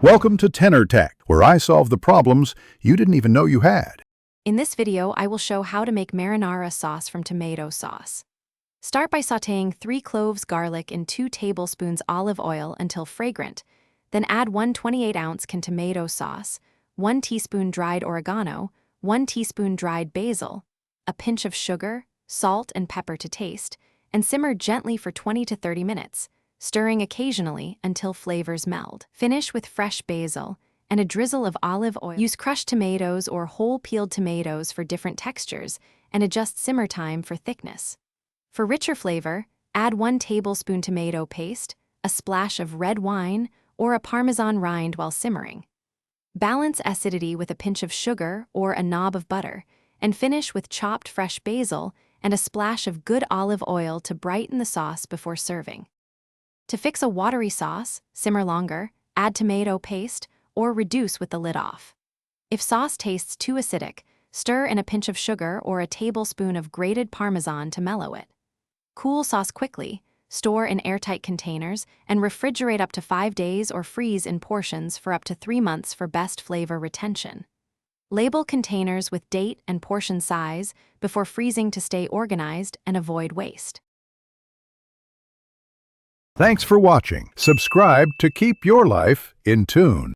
Welcome to Tenor Tech, where I solve the problems you didn't even know you had. In this video, I will show how to make marinara sauce from tomato sauce. Start by sautéing 3 cloves garlic in 2 tablespoons olive oil until fragrant. Then add 1 28-ounce can tomato sauce, 1 teaspoon dried oregano, 1 teaspoon dried basil, a pinch of sugar, salt and pepper to taste, and simmer gently for 20 to 30 minutes, stirring occasionally until flavors meld. Finish with fresh basil and a drizzle of olive oil. Use crushed tomatoes or whole peeled tomatoes for different textures and adjust simmer time for thickness. For richer flavor, add 1 tablespoon tomato paste, a splash of red wine, or a Parmesan rind while simmering. Balance acidity with a pinch of sugar or a knob of butter, and finish with chopped fresh basil and a splash of good olive oil to brighten the sauce before serving. To fix a watery sauce, simmer longer, add tomato paste, or reduce with the lid off. If sauce tastes too acidic, stir in a pinch of sugar or a tablespoon of grated Parmesan to mellow it. Cool sauce quickly, store in airtight containers, and refrigerate up to 5 days or freeze in portions for up to 3 months for best flavor retention. Label containers with date and portion size before freezing to stay organized and avoid waste. Thanks for watching. Subscribe to keep your life in tune.